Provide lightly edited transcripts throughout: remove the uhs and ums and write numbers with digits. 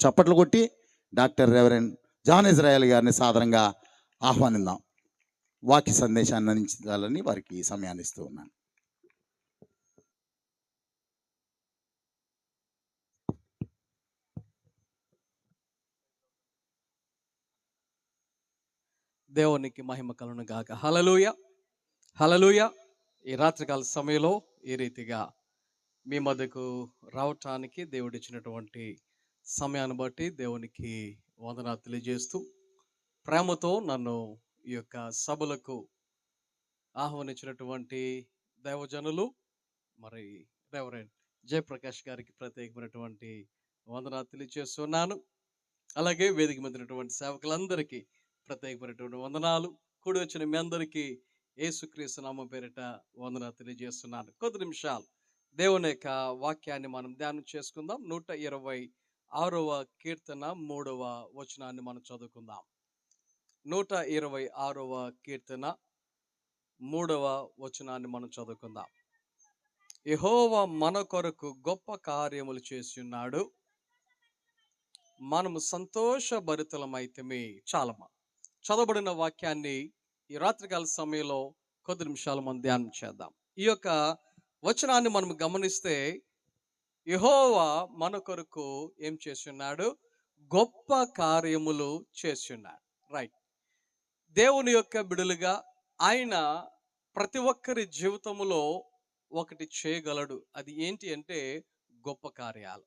చప్పట్లు కొట్టి doctor reverend John Israel గారిని సాదరంగా ఆహ్వానిద్దాం. వాక్య సందేశాన్ని అందించాలని వారికి సమయాన్ని ఇస్తూ ఉన్నాను. దేవునికి మహిమ కలుగును గాక. హల్లెలూయా, హల్లెలూయా. ఈ రాత్రికాల సమయంలో ఈ రీతిగా మీ మధ్యకు రావటానికి దేవుడిచ్చినటువంటి సమయాన్ని బట్టి దేవునికి వందనాలు తెలియజేస్తూ, ప్రేమతో నన్ను ఈ యొక్క సభలకు ఆహ్వానించినటువంటి దైవజనులు మరి రెవరెండ్ జయప్రకాష్ గారికి ప్రత్యేకమైనటువంటి వందనాలు తెలియజేస్తున్నాను. అలాగే వేదిక మీద ఉన్నటువంటి సేవకులందరికీ ప్రత్యేకమైనటువంటి వందనాలు. కూడి వచ్చిన మీ అందరికీ యేసుక్రీస్తు నామం పేరిట వందనాలు తెలియజేస్తున్నాను. కొద్ది నిమిషాలు దేవుని యొక్క వాక్యాన్ని మనం ధ్యానం చేసుకుందాం. 126వ కీర్తన 3వ వచనాన్ని మనం చదువుకుందాం. 126వ కీర్తన 3వ వచనాన్ని మనం చదువుకుందాం. యెహోవా మన కొరకు గొప్ప కార్యములు చేసి ఉన్నాడు, మనము సంతోషభరితులమైతిమి. చాలమ్మా. చదవబడిన వాక్యాన్ని ఈ రాత్రికాల సమయంలో కొద్ది నిమిషాలు మనం ధ్యానం చేద్దాం. ఈ యొక్క వచనాన్ని మనం గమనిస్తే యెహోవా మన కొరకు ఏం చేసి ఉన్నాడు? గొప్ప కార్యములు చేసి ఉన్నాడు. రైట్. దేవుని యొక్క బిడులుగా ఆయన ప్రతి ఒక్కరి జీవితంలో ఒకటి చేయగలడు. అది ఏంటి అంటే గొప్ప కార్యాలు.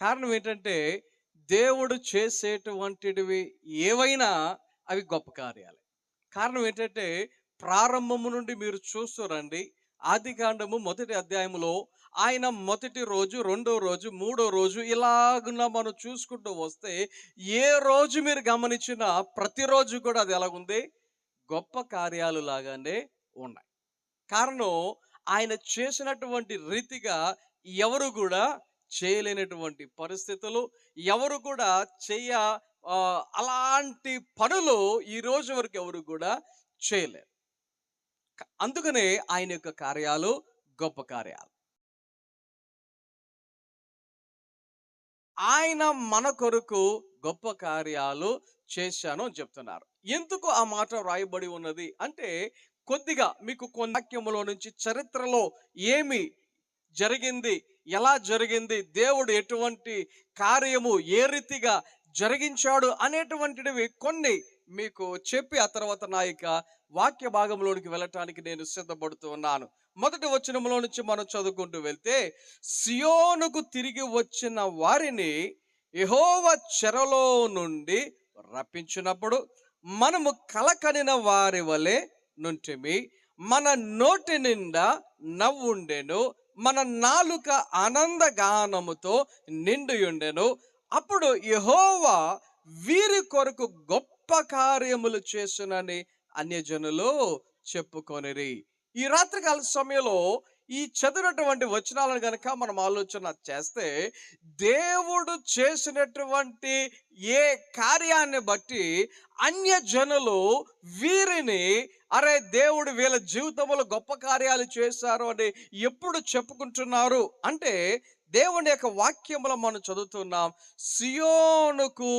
కారణం ఏంటంటే దేవుడు చేసేటువంటివి ఏవైనా అవి గొప్ప కార్యాలే. కారణం ఏంటంటే ప్రారంభము నుండి మీరు చూస్తురండి, ఆదికాండము 1వ అధ్యాయంలో ఆయన మొదటి రోజు, 2వ రోజు, 3వ రోజు ఇలాగున మనం చూసుకుంటూ వస్తే ఏ రోజు మీరు గమనించినా ప్రతిరోజు కూడా అది ఎలాగుంది? గొప్ప కార్యాలు లాగానే ఉన్నాయి. కారణం ఆయన చేసినటువంటి రీతిగా ఎవరు కూడా చేయలేనటువంటి పరిస్థితులు, ఎవరు కూడా అలాంటి పనులు ఈ రోజు వరకు ఎవరు కూడా చేయలేరు. అందుకనే ఆయన యొక్క కార్యాలు గొప్ప కార్యాలు. ఆయన మన కొరకు గొప్ప కార్యాలు చేశాను అని చెప్తున్నారు. ఎందుకు ఆ మాట రాయబడి ఉన్నది అంటే, కొద్దిగా మీకు కొన్ని వాక్యములో నుంచి చరిత్రలో ఏమి జరిగింది, ఎలా జరిగింది, దేవుడు ఎటువంటి కార్యము ఏ రీతిగా జరిగించాడు అనేటువంటివి కొన్ని మీకు చెప్పి ఆ తర్వాత నా యొక్క వాక్య భాగంలోనికి వెళ్ళటానికి నేను సిద్ధపడుతూ ఉన్నాను. మొదటి వచనంలో నుంచి మనం చదువుకుంటూ వెళ్తే, సియోనుకు తిరిగి వచ్చిన వారిని యెహోవా చెరలో నుండి రప్పించినప్పుడు మనము కలకనిన వారి వలె నుంటిమి, మన నోటి నిండా నవ్వుండెను, మన నాలుక ఆనంద గానముతో నిండియుండెను. అప్పుడు యెహోవా వీరి కొరకు గొప్ప కార్యములు చేసునని అన్యజనులు చెప్పుకొనిరి. ఈ రాత్రికాల సమయంలో ఈ చదివినటువంటి వచనాలను గనక మనం ఆలోచన చేస్తే, దేవుడు చేసినటువంటి ఏ కార్యాన్ని బట్టి అన్యజనులు వీరిని అరే దేవుడు వీళ్ళ జీవితంలో గొప్ప కార్యాలు చేశారు అని ఎప్పుడు చెప్పుకుంటున్నారు అంటే, దేవుని యొక్క వాక్యంలో మనం చదువుతున్నాం, సియోనుకు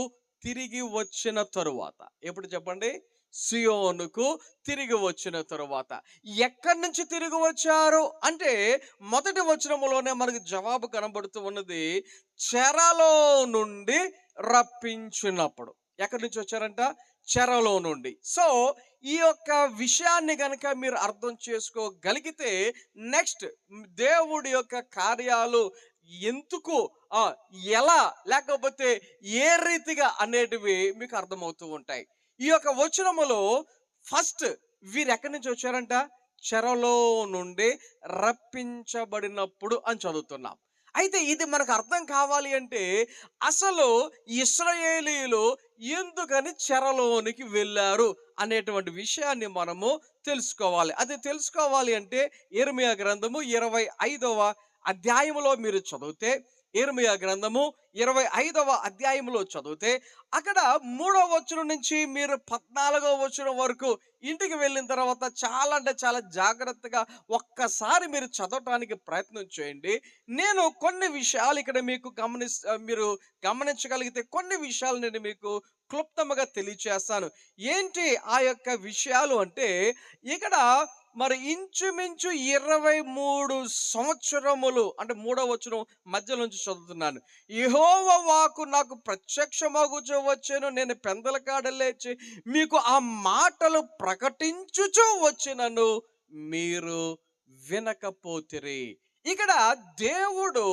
తిరిగి వచ్చిన తరువాత. ఎప్పుడు చెప్పండి? సియోనుకు తిరిగి వచ్చిన తరువాత. ఎక్కడి నుంచి తిరిగి వచ్చారు అంటే, మొదటి వచనములోనే మనకు జవాబు కనబడుతూ ఉన్నది, చెరలో నుండి రప్పించినప్పుడు. ఎక్కడి నుంచి వచ్చారంట? చెరలో నుండి. సో ఈ యొక్క విషయాన్ని కనుక మీరు అర్థం చేసుకోగలిగితే, నెక్స్ట్ దేవుడి యొక్క కార్యాలు ఎందుకు, ఎలా, లేకపోతే ఏ రీతిగా అనేటివి మీకు అర్థమవుతూ ఉంటాయి. ఈ యొక్క వచనములో ఫస్ట్ వీరు ఎక్కడి నుంచి వచ్చారంట? చెరలో నుండి రప్పించబడినప్పుడు అని చదువుతున్నాం. అయితే ఇది మనకు అర్థం కావాలి అంటే, అసలు ఇశ్రాయేలీయులు ఎందుకని చెరలోనికి వెళ్ళారు అనేటువంటి విషయాన్ని మనము తెలుసుకోవాలి. అది తెలుసుకోవాలి అంటే యెరెమీయా గ్రంథము 25వ అధ్యాయంలో మీరు చదివితే, యిర్మీయా గ్రంథము 25వ అధ్యాయంలో చదివితే అక్కడ 3వ వచనం నుంచి మీరు 14వ వచనం వరకు ఇంటికి వెళ్ళిన తర్వాత చాలా అంటే చాలా జాగ్రత్తగా ఒక్కసారి మీరు చదవటానికి ప్రయత్నం చేయండి. నేను కొన్ని విషయాలు ఇక్కడ మీకు మీరు గమనించగలిగితే కొన్ని విషయాలు నేను మీకు క్లుప్తంగా తెలియచేస్తాను. ఏంటి ఆ యొక్క విషయాలు అంటే, ఇక్కడ మరి ఇంచుమించు 23 సంవత్సరములు అంటే 3వ వచనం మధ్య నుంచి చదువుతున్నాను. యెహోవా వాక్కు నాకు ప్రత్యక్షమగుచు వచ్చెను, నేను పెందల కాడ లేచి మీకు ఆ మాటలు ప్రకటించుచు వచ్చినను మీరు వినకపోతిరి. ఇక్కడ దేవుడు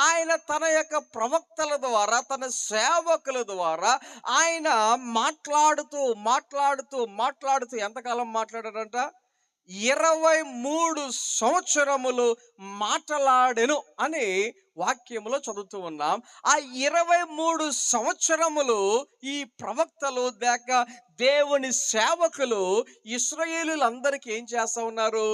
ఆయన తన యొక్క ప్రవక్తల ద్వారా, తన సేవకుల ద్వారా ఆయన మాట్లాడుతూ మాట్లాడుతూ మాట్లాడుతూ ఎంతకాలం మాట్లాడాడంట? 23 సంవత్సరములు మాట్లాడెను అని వాక్యములో చదువుతూ ఉన్నాం. ఆ 23 సంవత్సరములు ఈ ప్రవక్తలు లేక దేవుని సేవకులు ఇశ్రాయేలీయులందరికీ ఏం చేస్తా ఉన్నారు?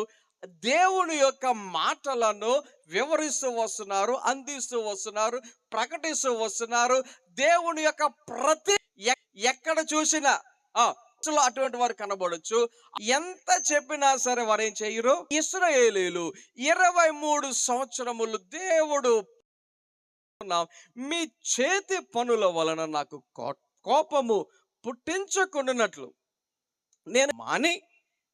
దేవుని యొక్క మాటలను వివరిస్తూ వస్తున్నారు, అందిస్తూ వస్తున్నారు, ప్రకటిస్తూ వస్తున్నారు. దేవుని యొక్క ప్రతి ఎక్కడ చూసినా అటువంటి వారు కనబడొచ్చు. ఎంత చెప్పినా సరే వారు ఏం చేయరు. ఇశ్రాయేలీయులు 23 సంవత్సరములు దేవుడు మీ చేతి పనుల వలన నాకు కోపము పుట్టించకుండానట్లు నేను మాని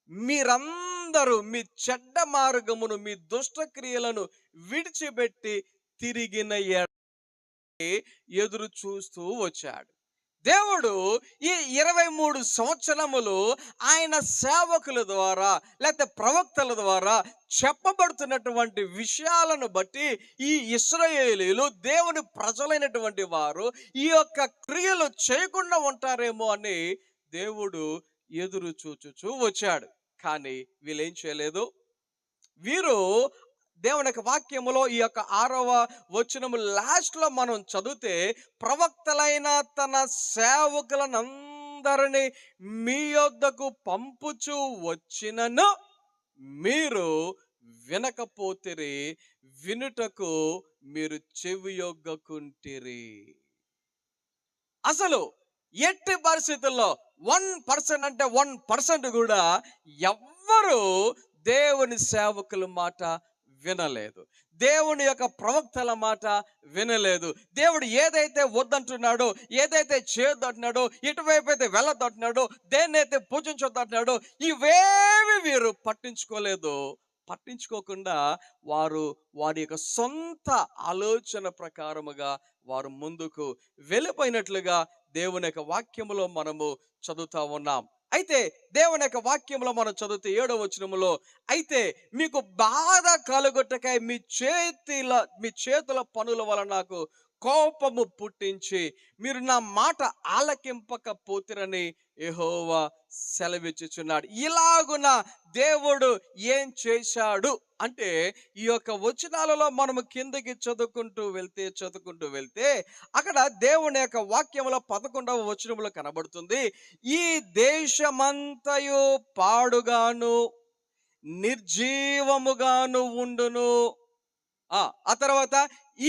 మీరందరూ మీ చెడ్డ మార్గమును, మీ దుష్ట క్రియలను విడిచిపెట్టి తిరిగిన ఎదురు చూస్తూ వచ్చాడు. దేవుడు ఈ 23 సంవత్సరములు ఆయన సేవకుల ద్వారా లేకపోతే ప్రవక్తల ద్వారా చెప్పబడుతున్నటువంటి విషయాలను బట్టి ఈ ఇశ్రాయేలీయులు దేవుని ప్రజలైనటువంటి వారు ఈ యొక్క క్రియలు చేయకుండా ఉంటారేమో అని దేవుడు ఎదురు చూచుచూ వచ్చాడు. కానీ వీళ్ళేం చేయలేదు. వీరు దేవుని యొక్క వాక్యములో ఈ యొక్క 6వ వచనము లాస్ట్ లో మనం చదివితే, ప్రవక్తలైన తన సేవకులనందరినీ మీ యొద్దకు పంపుచూ వచ్చినను మీరు వినకపోతిరి, వినుటకు మీరు చెవియొగ్గకుంటిరి. అసలు ఎట్టి పరిస్థితుల్లో 1% అంటే 1% కూడా ఎవ్వరు దేవుని సేవకుల మాట వినలేదు. దేవుని యొక్క ప్రవక్తల మాట వినలేదు. దేవుడు ఏదైతే వద్దంటున్నాడో, ఏదైతే చేయొద్దంటున్నాడో, ఎటువైపు అయితే వెళ్ళొద్దంటున్నాడో, దేన్నైతే పూజించొద్దంటున్నాడో ఇవేవి వీరు పట్టించుకోలేదు. పట్టించుకోకుండా వారి యొక్క సొంత ఆలోచన ప్రకారముగా వారు ముందుకు వెళ్ళిపోయినట్లుగా దేవుని యొక్క వాక్యములో మనము చదువుతా ఉన్నాం. అయితే దేవుని యొక్క వాక్యంలో మనం చదివితే 7వ వచనములో, అయితే మీకు బాధ కలుగుటకై మీ చేతుల పనుల వల్ల నాకు కోపము పుట్టించి మీరు నా మాట ఆలకింపకపోతిరని యెహోవా సెలవిచ్చుచున్నాడు. ఇలాగున దేవుడు ఏం చేశాడు అంటే, ఈ యొక్క వచనాలలో మనము కిందకి చదువుకుంటూ వెళ్తే అక్కడ దేవుని యొక్క వాక్యములో 11వ వచనములో కనబడుతుంది, ఈ దేశమంతయు పాడుగాను నిర్జీవముగాను ఉండును. ఆ తర్వాత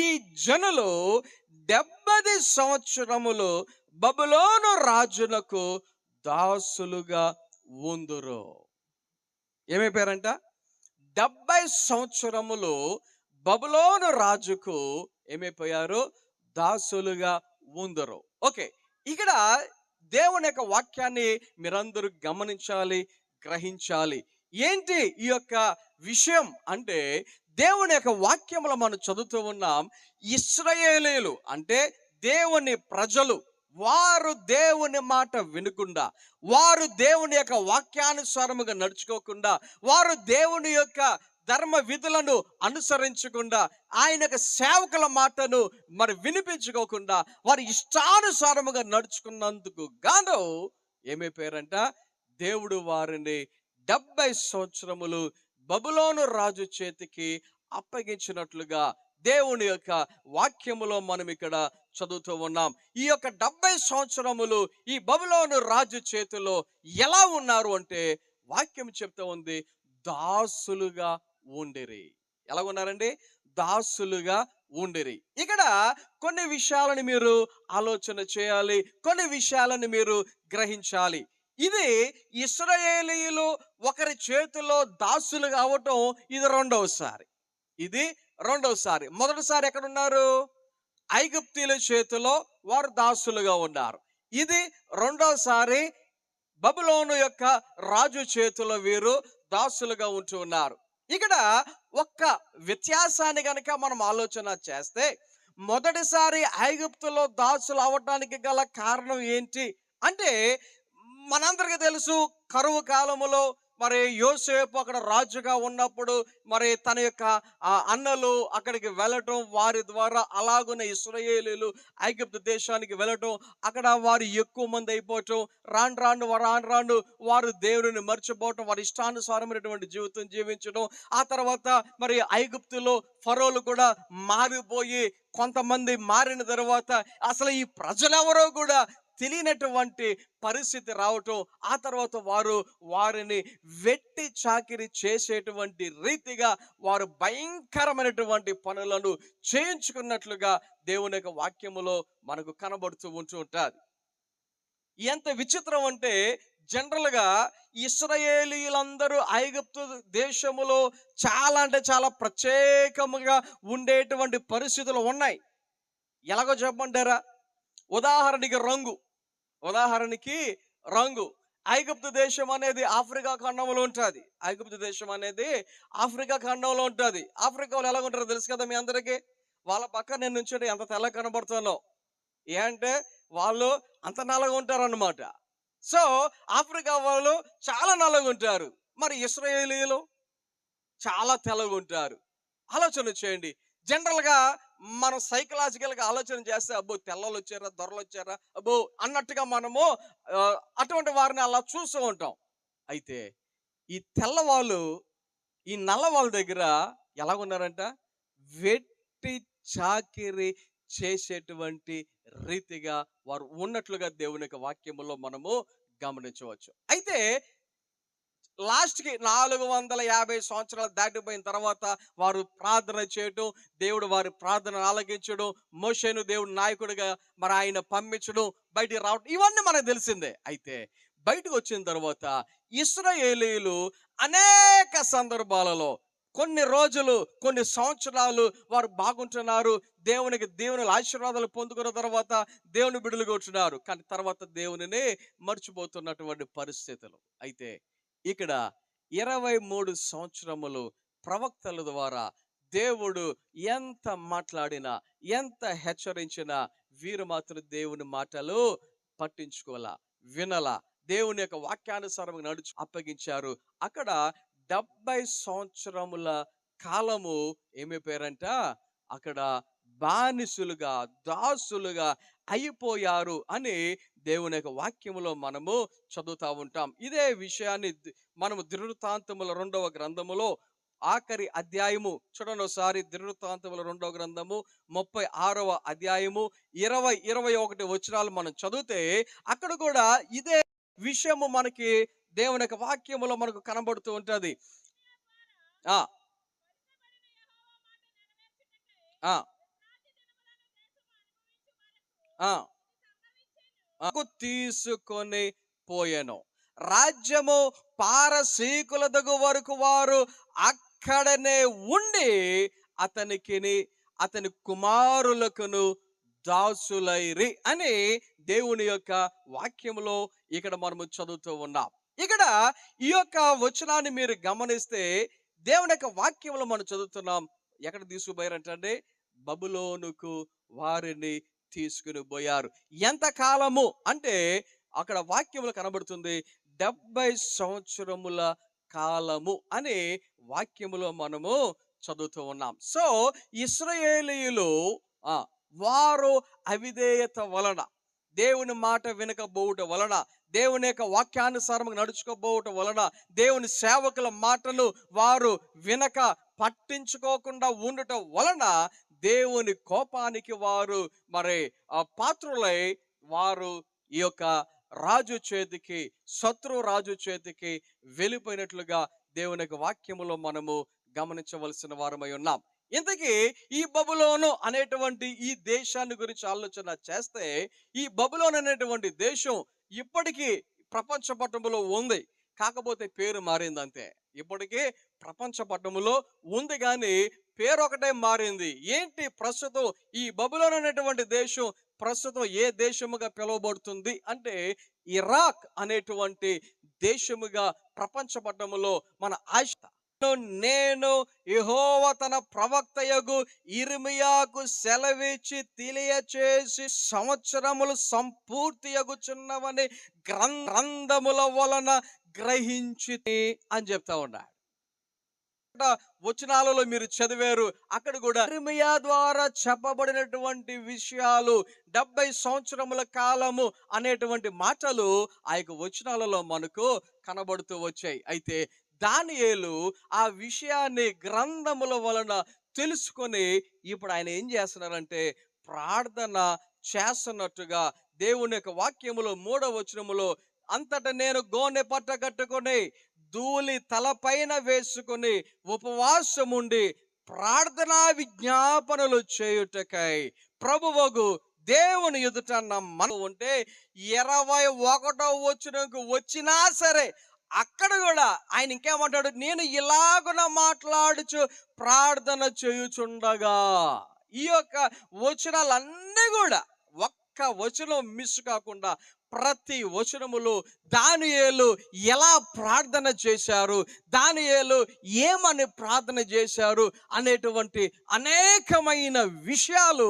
ఈ జనులు 70 సంవత్సరములు బబులోను రాజునకు దాసులుగా ఉందురు. ఏమైపోయారంట? 70 సంవత్సరములు బబులోను రాజుకు ఏమైపోయారు? దాసులుగా ఉందరు. ఓకే, ఇక్కడ దేవుని యొక్క వాక్యాన్ని మీరందరూ గమనించాలి, గ్రహించాలి. ఏంటి ఈ యొక్క విషయం అంటే, దేవుని యొక్క వాక్యములో మనం చదువుతూ ఉన్నాం, ఇశ్రాయేలీయులు అంటే దేవుని ప్రజలు, వారు దేవుని మాట వినకుండా, వారు దేవుని యొక్క వాక్యానుసారముగా నడుచుకోకుండా, వారు దేవుని యొక్క ధర్మ విధులను అనుసరించకుండా, ఆయన యొక్క సేవకుల మాటను మరి వినిపించుకోకుండా, వారి ఇష్టానుసారముగా నడుచుకున్నందుకు గాను ఏమైపోయారంట? దేవుడు వారిని 70 సంవత్సరములు బబులోను రాజు చేతికి అప్పగించినట్లుగా దేవుని యొక్క వాక్యములో మనం ఇక్కడ చదువుతూ ఉన్నాం. ఈ యొక్క 70 సంవత్సరములు ఈ బబులోను రాజు చేతిలో ఎలా ఉన్నారు అంటే, వాక్యం చెప్తూ ఉంది, దాసులుగా ఉండిరి. ఎలా ఉన్నారండి? దాసులుగా ఉండిరి. ఇక్కడ కొన్ని విషయాలను మీరు ఆలోచన చేయాలి, కొన్ని విషయాలను మీరు గ్రహించాలి. ఇది ఇశ్రాయేలీయులు ఒకరి చేతిలో దాసులు కావటం ఇది రెండవసారి. ఇది రెండవసారి. మొదటిసారి ఎక్కడున్నారు? ఐగుప్తీయుల చేతిలో వారు దాసులుగా ఉన్నారు. ఇది రెండోసారి బబులోను యొక్క రాజు చేతిలో వీరు దాసులుగా ఉంటూ ఉన్నారు. ఇక్కడ ఒక్క వ్యత్యాసాన్ని గనక మనం ఆలోచన చేస్తే, మొదటిసారి ఐగుప్తులో దాసులు అవటానికి గల కారణం ఏంటి అంటే, మనందరికీ తెలుసు కరువు కాలములో మరి యోసేపు అక్కడ రాజుగా ఉన్నప్పుడు మరి తన యొక్క అన్నలు అక్కడికి వెళ్ళటం, వారి ద్వారా అలాగున్న ఇశ్రాయేలీయులు ఐగుప్తు దేశానికి వెళ్ళటం, అక్కడ వారు ఎక్కువ మంది అయిపోవటం, రాను రాను వారు దేవుని మర్చిపోవటం, వారి ఇష్టానుసారమైనటువంటి జీవితం జీవించడం. ఆ తర్వాత మరి ఐగుప్తులో ఫరోలు కూడా మారిపోయి కొంతమంది మారిన తర్వాత అసలు ఈ ప్రజలెవరో కూడా తెలియనటువంటి పరిస్థితి రావటం, ఆ తర్వాత వారిని వెట్టి చాకిరి చేసేటువంటి రీతిగా వారు భయంకరమైనటువంటి పనులను చేయించుకున్నట్లుగా దేవుని యొక్క వాక్యములో మనకు కనబడుతూ ఉంటూ ఉంటుంది. ఎంత విచిత్రం అంటే, జనరల్ గా ఇశ్రాయేలీయులందరూ ఐగుప్తు దేశములో చాలా అంటే చాలా ప్రత్యేకముగా ఉండేటువంటి పరిస్థితులు ఉన్నాయి. ఎలాగో చెప్పమంటారా? ఉదాహరణకి రంగు. ఐగుప్తు దేశం అనేది ఆఫ్రికా ఖండంలో ఉంటుంది. ఆఫ్రికాలో ఎలా ఉంటారో తెలుసు కదా మీ అందరికీ. వాళ్ళ పక్కన నేను నుంచుంటే ఎంత తెల్ల కనబడుతున్నావు ఏ అంటే వాళ్ళు అంత నల్లగా ఉంటారన్నమాట. సో ఆఫ్రికా వాళ్ళు చాలా నల్లగా ఉంటారు, మరి ఇశ్రాయేలీయులు చాలా తెల్లగా ఉంటారు. ఆలోచన చేయండి. జనరల్ గా మనం సైకలాజికల్ గా ఆలోచన చేస్తే, అబ్బో తెల్లలు వచ్చారా, దొరలు వచ్చారా, అబ్బో అన్నట్టుగా మనము అటువంటి వారిని అలా చూస్తూ ఉంటాం. అయితే ఈ తెల్లవాళ్ళు ఈ నల్ల వాళ్ళ దగ్గర ఎలాగున్నారంట? వెట్టి చాకిరి చేసేటువంటి రీతిగా వారు ఉన్నట్లుగా దేవుని యొక్క వాక్యములో మనము గమనించవచ్చు. అయితే లాస్ట్కి 450 సంవత్సరాలు దాటిపోయిన తర్వాత వారు ప్రార్థన చేయటం, దేవుడు వారి ప్రార్థన ఆలకించడం, మోషేను దేవుడు నాయకుడిగా మరి ఆయన పంపించడం, బయటికి రావడం, ఇవన్నీ మనకు తెలిసిందే. అయితే బయటకు వచ్చిన తర్వాత ఇశ్రాయేలీయులు అనేక సందర్భాలలో కొన్ని రోజులు, కొన్ని సంవత్సరాలు వారు బాగుంటున్నారు, దేవుని ఆశీర్వాదాలు పొందుకున్న తర్వాత దేవుని బిడ్డలుగా ఉంటున్నారు. కానీ తర్వాత దేవునిని మర్చిపోతున్నటువంటి పరిస్థితులు. అయితే ఇక్కడ 23 సంవత్సరములు ప్రవక్తల ద్వారా దేవుడు ఎంత మాట్లాడినా, ఎంత హెచ్చరించినా వీరు మాత్రం దేవుని మాటలు పట్టించుకోవాలా, వినలా, దేవుని యొక్క వాక్యానుసారం నడుచు అప్పగించారు. అక్కడ 70 సంవత్సరముల కాలము ఏమైపోయారంట? అక్కడ బానిసులుగా, దాసులుగా అయిపోయారు అని దేవుని యొక్క వాక్యములో మనము చదువుతా ఉంటాం. ఇదే విషయాన్ని మనము దినవృత్తాంతముల 2వ గ్రంథములో ఆఖరి అధ్యాయము చూడండి ఒకసారి. దినవృత్తాంతముల 2వ గ్రంథము 36వ అధ్యాయము 20-21 వచనాలు మనం చదివితే అక్కడ కూడా ఇదే విషయము మనకి దేవుని యొక్క వాక్యములో మనకు కనబడుతూ ఉంటది. ఆ ఆ తీసుకొని పోయెను. రాజ్యము పారసీకుల దగ్గు వరకు వారు అక్కడనే ఉండి అతని కుమారులకును దాసులైరి అని దేవుని యొక్క వాక్యములో ఇక్కడ మనము చదువుతూ ఉన్నాం. ఇక్కడ ఈ యొక్క వచనాన్ని మీరు గమనిస్తే దేవుని యొక్క వాక్యములో మనం చదువుతున్నాం. ఎక్కడ తీసుకుపోయారంటే బబులోనుకు వారిని తీసుకుని పోయారు. ఎంత కాలము అంటే అక్కడ వాక్యములు కనబడుతుంది, 70 సంవత్సరముల కాలము అనే వాక్యములో మనము చదువుతూ ఉన్నాం. సో ఇశ్రాయేలీయులు వారు అవిధేయత వలన, దేవుని మాట వినకపోవటం వలన, దేవుని యొక్క వాక్యానుసారం నడుచుకోపోవటం వలన, దేవుని సేవకుల మాటలు వారు వినక పట్టించుకోకుండా ఉండటం వలన దేవుని కోపానికి వారు మరి పాత్రులై వారు ఈ యొక్క రాజు చేతికి, శత్రు రాజు చేతికి వెళ్ళిపోయినట్లుగా దేవుని యొక్క వాక్యములో మనము గమనించవలసిన వారమై ఉన్నాం. ఇంతకీ ఈ బబులోను అనేటువంటి ఈ దేశాన్ని గురించి ఆలోచన చేస్తే, ఈ బబులోను అనేటువంటి దేశం ఇప్పటికీ ప్రపంచ పటములో ఉంది. కాకపోతే పేరు మారిందంతే. ఇప్పటికీ ప్రపంచ పటములో ఉంది గాని పేరొకటే మారింది. ఏంటి ప్రస్తుతం ఈ బబులోను అనేటువంటి దేశం ప్రస్తుతం ఏ దేశముగా పిలువబడుతుంది అంటే, ఇరాక్ అనేటువంటి దేశముగా ప్రపంచ పటములో మన నేను యెహోవా తన ప్రవక్తయగు యిర్మీయాకు సెలవిచ్చి తెలియచేసి సంవత్సరములు సంపూర్తియగుచున్నవని గ్రంథముల వలన గ్రహించితి అని చెప్తా ఉన్నాడు. వచనాలలో మీరు చదివారు, అక్కడ కూడా యిర్మీయా ద్వారా చెప్పబడినటువంటి విషయాలు 70 సంవత్సరముల కాలము అనేటువంటి మాటలు ఆ యొక్క వచనాలలో మనకు కనబడుతూ వచ్చాయి. అయితే దానియేలు ఆ విషయాన్ని గ్రంథముల వలన తెలుసుకొని ఇప్పుడు ఆయన ఏం చేస్తున్నారంటే ప్రార్థన చేస్తున్నట్టుగా దేవుని యొక్క వాక్యములో 3వ వచనములో, అంతటా నేను గోనె పట్ట కట్టుకొని ధూళి తలపైన వేసుకొని ఉపవాసముండి ప్రార్థనా విజ్ఞాపనలు చేయుటకై ప్రభువగు దేవుని ఎదుట నా మనసు ఉంటే 21వ వచనంకు వచ్చినా సరే అక్కడ కూడా ఆయన ఇంకేమంటాడు, నేను ఇలాగున మాట్లాడుచు ప్రార్థన చేయుచుండగా. ఈ యొక్క వచనాలన్నీ కూడా ఒక్క వచనం మిస్ కాకుండా ప్రతి వచనములో దానియేలు ఎలా ప్రార్థన చేశారు, దానియేలు ఏమని ప్రార్థన చేశారు అనేటువంటి అనేకమైన విషయాలు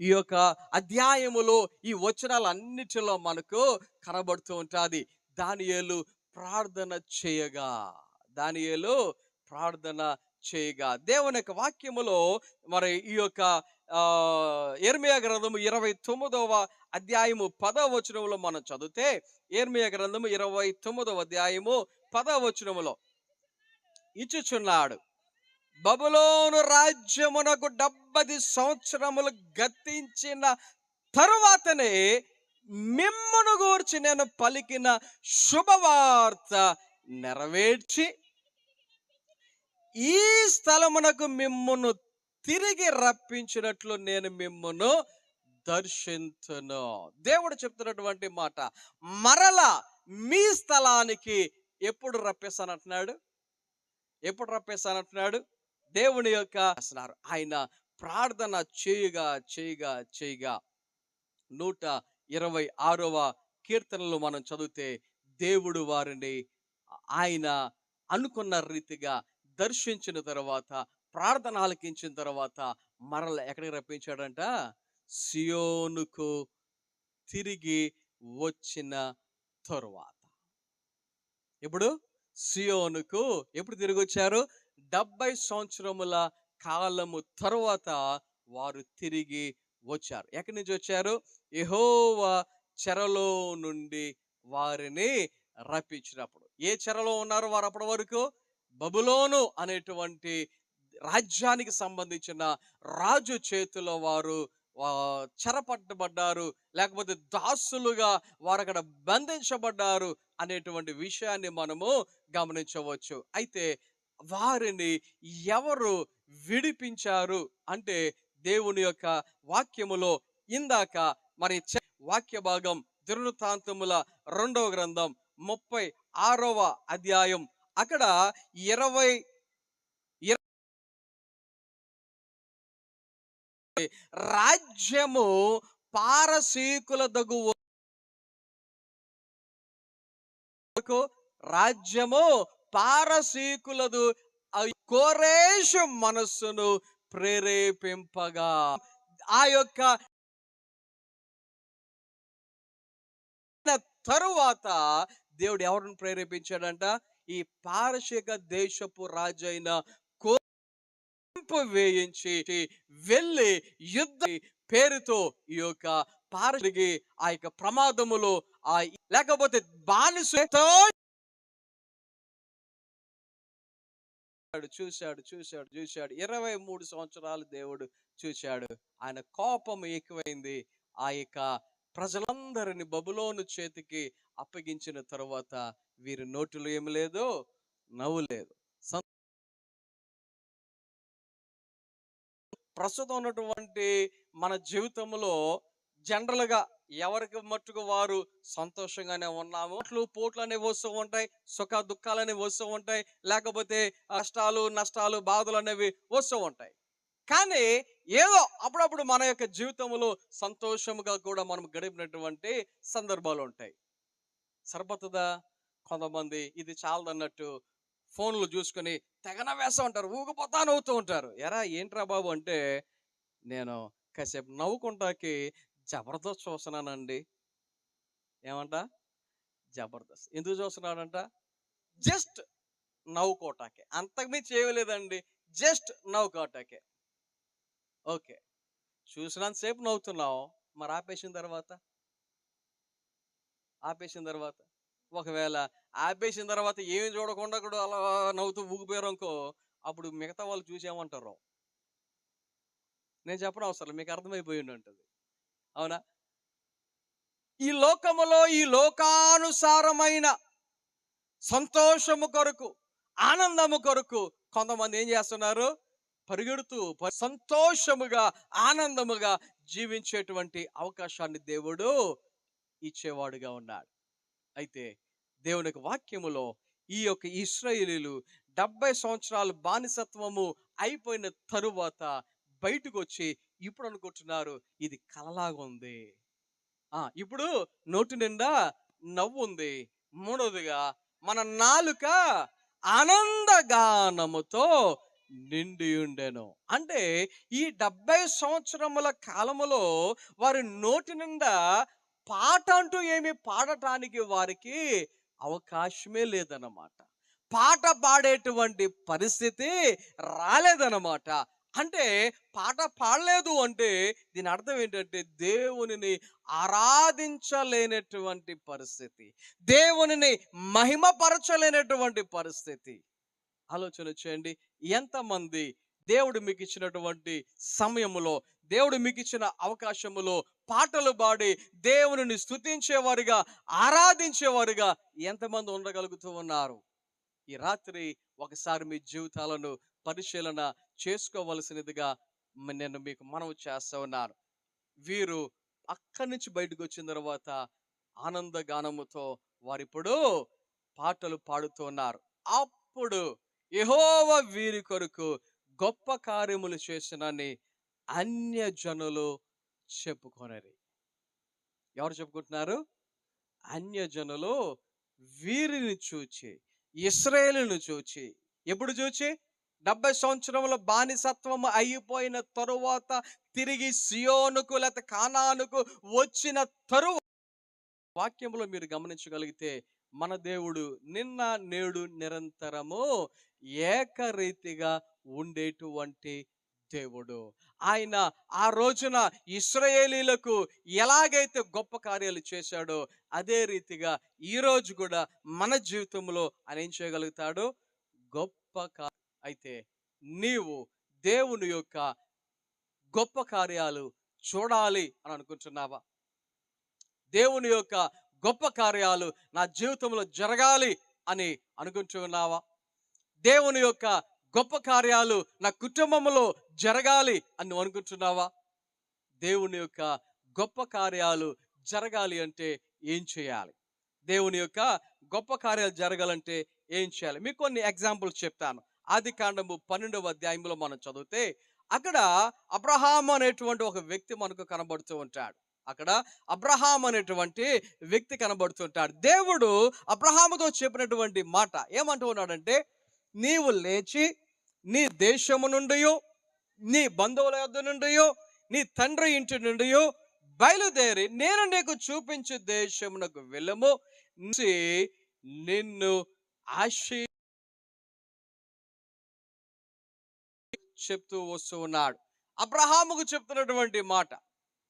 ఈ యొక్క అధ్యాయములో ఈ వచనాలన్నిటిలో మనకు కనబడుతూ ఉంటుంది. దానియేలు ప్రార్థన చేయగా, దానియేలు ప్రార్థన చేయగా దేవుని యొక్క వాక్యములో మరి ఈ యొక్క యిర్మీయా గ్రంథము 29వ అధ్యాయము 10వ వచనములో మనం చదివితే, యిర్మీయా గ్రంథము 29వ అధ్యాయము 10వ వచనములో ఇచ్చుచున్నాడు, బబులోను రాజ్యమునకు 70 సంవత్సరములు గతించిన తరువాతనే మిమ్మును గూర్చి నేను పలికిన శుభవార్త నెరవేర్చి ఈ స్థలమునకు మిమ్మును తిరిగి రప్పించినట్లు నేను మిమ్మును దర్శించును. దేవుడు చెప్తున్నటువంటి మాట, మరలా మీ స్థలానికి ఎప్పుడు రప్పిస్తానంటున్నాడు? ఎప్పుడు రప్పిస్తానంటున్నాడు? దేవుని యొక్క ఆయన ప్రార్థన చేయగా చేయగా చేయగా 126వ కీర్తనలో మనం చదివితే దేవుడు వారిని ఆయన అనుకున్న రీతిగా దర్శించిన తర్వాత, ప్రార్థన ఆలకించిన తర్వాత మరల ఎక్కడికి రప్పించాడంట? సియోనుకు తిరిగి వచ్చిన తరువాత. ఇప్పుడు సియోనుకు ఎప్పుడు తిరిగి వచ్చారు? 70 సంవత్సరముల కాలము తరువాత వారు తిరిగి వచ్చారు. ఎక్కడి నుంచి వచ్చారు? యెహోవా చెరలో నుండి వారిని రప్పించినప్పుడు. ఏ చెరలో ఉన్నారు వారు అప్పటి వరకు? బబులోను అనేటువంటి రాజ్యానికి సంబంధించిన రాజు చేతిలో వారు చెరపట్టబడ్డారు, లేకపోతే దాసులుగా వారు అక్కడ బంధించబడ్డారు అనేటువంటి విషయాన్ని మనము గమనించవచ్చు. అయితే వారిని ఎవరు విడిపించారు అంటే, దేవుని యొక్క వాక్యములో ఇందాక మరి వాక్య భాగం దినవృత్తాంతముల 2వ గ్రంథం 36వ అధ్యాయం అక్కడ 20 రాజ్యము పారసీకుల దగు రాజ్యము పారసీకులదు కోరేషు మనస్సును ప్రేరేపింపగా ఆ యొక్క తరువాత దేవుడు ఎవరిని ప్రేరేపించాడంట? ఈ పారసీక దేశపు రాజైన కోంపు వేయించి వెళ్ళి యుద్ధ పేరుతో ఈ యొక్క పారసీకి ఆ యొక్క ప్రమాదములో లేకపోతే బానిసతో చూశాడు 23 సంవత్సరాలు దేవుడు చూశాడు. ఆయన కోపం ఎక్కువైంది. ఆ యొక్క ప్రజలందరిని బబులోను చేతికి అప్పగించిన తరువాత వీరి నోటిలో ఏమి లేదు, నవ్వు లేదు. ప్రస్తుతం ఉన్నటువంటి మన జీవితంలో జనరల్గా ఎవరికి మట్టుకు వారు సంతోషంగానే ఉన్నాము. పోట్లు అనేవి వస్తూ ఉంటాయి, సుఖ దుఃఖాలు అనేవి వస్తూ ఉంటాయి, లేకపోతే కష్టాలు నష్టాలు బాధలు అనేవి వస్తూ ఉంటాయి. కానీ ఏదో అప్పుడప్పుడు మన యొక్క జీవితంలో సంతోషముగా కూడా మనం గడిపినటువంటి సందర్భాలు ఉంటాయి. సరిపోతుందా? కొంతమంది ఇది చాలదన్నట్టు ఫోన్లు చూసుకొని తెగన వేస్తూ ఉంటారు, ఊగిపోతా నవ్వుతూ ఉంటారు. ఎరా ఏంట్రా బాబు అంటే, నేను కాసేపు నవ్వుకుంటాకి జబర్దస్త్ చూస్తున్నానండి. ఏమంట? జబర్దస్త్ ఎందుకు చూస్తున్నాడంట? జస్ట్ నవ్వుకోటాకే, అంతకుమించి చేయలేదండి, జస్ట్ నవ్వుకోటాకే. ఓకే, చూసినంత సేపు నవ్వుతున్నావు, మరి ఆపేసిన తర్వాత ఒకవేళ ఆపేసిన తర్వాత ఏమి చూడకుండా కూడా అలా నవ్వుతూ ఊగిపోయారు అనుకో, అప్పుడు మిగతా వాళ్ళు చూసేమంటారు? నేను చెప్పడం అవసరం, మీకు అర్థమైపోయి ఉంటుంది. అవునా? ఈ లోకములో ఈ లోకానుసారమైన సంతోషము కొరకు, ఆనందము కొరకు కొంతమంది ఏం చేస్తున్నారు? పరిగెడుతూ సంతోషముగా, ఆనందముగా జీవించేటువంటి అవకాశాన్ని దేవుడు ఇచ్చేవాడుగా ఉన్నాడు. అయితే దేవునికి వాక్యములో ఈ యొక్క ఇశ్రాయేలీలు 70 సంవత్సరాలు బానిసత్వము అయిపోయిన తరువాత బయటకు వచ్చి ఇప్పుడు అనుకుంటున్నారు ఇది కలలాగా ఉంది. ఇప్పుడు నోటి నిండా నవ్వు ఉంది. మూడవదిగా మన నాలుక ఆనందగానముతో నిండి ఉండెను. అంటే ఈ 70 సంవత్సరముల కాలములో వారి నోటి నిండా పాట అంటూ ఏమి పాడటానికి వారికి అవకాశమే లేదన్నమాట. పాట పాడేటువంటి పరిస్థితి రాలేదన్నమాట. అంటే పాట పాడలేదు అంటే దీని అర్థం ఏంటంటే దేవునిని ఆరాధించలేనటువంటి పరిస్థితి, దేవునిని మహిమపరచలేనటువంటి పరిస్థితి. ఆలోచన చేయండి. ఎంతమంది దేవుడు మీకు ఇచ్చినటువంటి సమయములో, దేవుడు మీకు ఇచ్చిన అవకాశములో పాటలు పాడి దేవునిని స్తుతించేవారుగా, ఆరాధించేవారుగా ఎంతమంది ఉండగలుగుతూ ఉన్నారు? ఈ రాత్రి ఒకసారి మీ జీవితాలను పరిశీలన చేసుకోవలసినదిగా నేను మీకు మనవి చేస్తా ఉన్నాను. వీరు అక్కడి నుంచి బయటకు వచ్చిన తర్వాత ఆనంద గానముతో వారిప్పుడు పాటలు పాడుతూ ఉన్నారు. అప్పుడు యెహోవా వీరి కొరకు గొప్ప కార్యములు చేసినని అన్యజనులు చెప్పుకొనరి. ఎవరు చెప్పుకుంటున్నారు? అన్యజనులు వీరిని చూచి, ఇశ్రాయేలును చూచి, ఎప్పుడు చూచి? 70 సంవత్సరముల బానిసత్వము అయిపోయిన తరువాత తిరిగి సియోనుకు లేక కానానుకు వచ్చిన తరువాత వాక్యములో మీరు గమనించగలిగితే మన దేవుడు నిన్న నేడు నిరంతరము ఏకరీతిగా ఉండేటువంటి దేవుడు. ఆయన ఆ రోజున ఇశ్రాయేలీలకు ఎలాగైతే గొప్ప కార్యాలు చేశాడో అదే రీతిగా ఈ రోజు కూడా మన జీవితంలో ఆయన ఏం చేయగలుగుతాడు? గొప్ప అయితే నీవు దేవుని యొక్క గొప్ప కార్యాలు చూడాలి అని అనుకుంటున్నావా? దేవుని యొక్క గొప్ప కార్యాలు నా జీవితంలో జరగాలి అని అనుకుంటున్నావా? దేవుని యొక్క గొప్ప కార్యాలు నా కుటుంబంలో జరగాలి అని నువ్వు అనుకుంటున్నావా? దేవుని యొక్క గొప్ప కార్యాలు జరగాలి అంటే ఏం చేయాలి? దేవుని యొక్క గొప్ప కార్యాలు జరగాలంటే ఏం చేయాలి? మీకు కొన్ని ఎగ్జాంపుల్స్ చెప్తాను. ఆదికాండము 12వ అధ్యాయంలో మనం చదివితే అక్కడ అబ్రహాము అనేటువంటి ఒక వ్యక్తి మనకు కనబడుతూ ఉంటాడు. అక్కడ అబ్రహాం అనేటువంటి వ్యక్తి కనబడుతుంటాడు. దేవుడు అబ్రహాముతో చెప్పినటువంటి మాట ఏమంటూ ఉన్నాడంటే, నీవు లేచి నీ దేశము నుండి, నీ బంధువుల యొద్ద నుండి, నీ తండ్రి ఇంటి నుండి బయలుదేరి నేను నీకు చూపించే దేశమునకు వెళ్ళము, నిన్ను చెప్తూ వస్తూ ఉన్నాడు. అబ్రహాముకు చెప్తున్నటువంటి మాట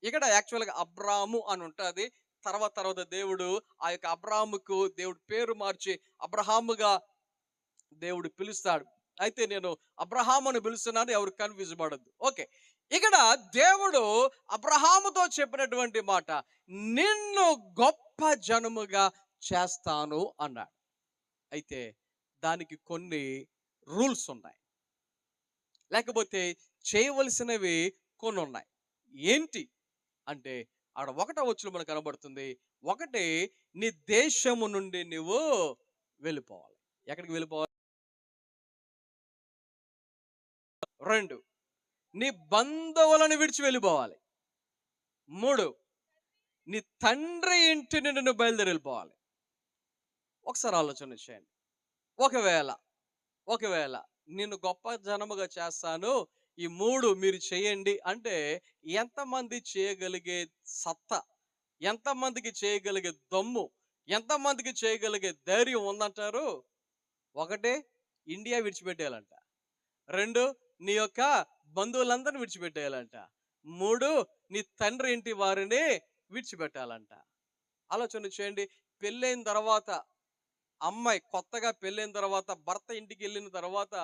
ఇక్కడ యాక్చువల్గా అబ్రాము అని ఉంటుంది. తర్వాత దేవుడు ఆ యొక్క అబ్రాముకు దేవుడు పేరు మార్చి అబ్రహాముగా దేవుడు పిలుస్తాడు. అయితే నేను అబ్రహాము అని పిలుస్తున్నాను, ఎవరు కన్ఫ్యూజ్ పడద్దు. ఓకే, ఇక్కడ దేవుడు అబ్రహాముతో చెప్పినటువంటి మాట, నిన్ను గొప్ప జనముగా చేస్తాను అన్నాడు. అయితే దానికి కొన్ని రూల్స్ ఉన్నాయి, లేకపోతే చేయవలసినవి కొన్ని ఉన్నాయి. ఏంటి అంటే ఆడ 1వ వచనం మనకు కనబడుతుంది. ఒకటి, నీ దేశము నుండి నువ్వు వెళ్ళిపోవాలి. ఎక్కడికి వెళ్ళిపోవాలి? 2, నీ బంధువులను విడిచి వెళ్ళిపోవాలి. 3, నీ తండ్రి ఇంటి నుండి నువ్వు బయలుదేరి వెళ్ళిపోవాలి. ఒకసారి ఆలోచన చేయండి. ఒకవేళ ఒకవేళ నిన్ను గొప్ప జనముగా చేస్తాను, ఈ 3 మీరు చేయండి అంటే ఎంతమంది చేయగలిగే సత్తా, ఎంతమందికి చేయగలిగే దమ్ము, ఎంతమందికి చేయగలిగే ధైర్యం ఉందంటారు? 1, ఇండియా విడిచిపెట్టేయాలంట. 2, నీ యొక్క బంధువులందరిని విడిచిపెట్టేయాలంట. 3, నీ తండ్రి ఇంటి వారిని విడిచిపెట్టాలంట. ఆలోచన చేయండి. పెళ్ళైన తర్వాత అమ్మాయి కొత్తగా పెళ్ళైన తర్వాత భర్త ఇంటికి వెళ్ళిన తర్వాత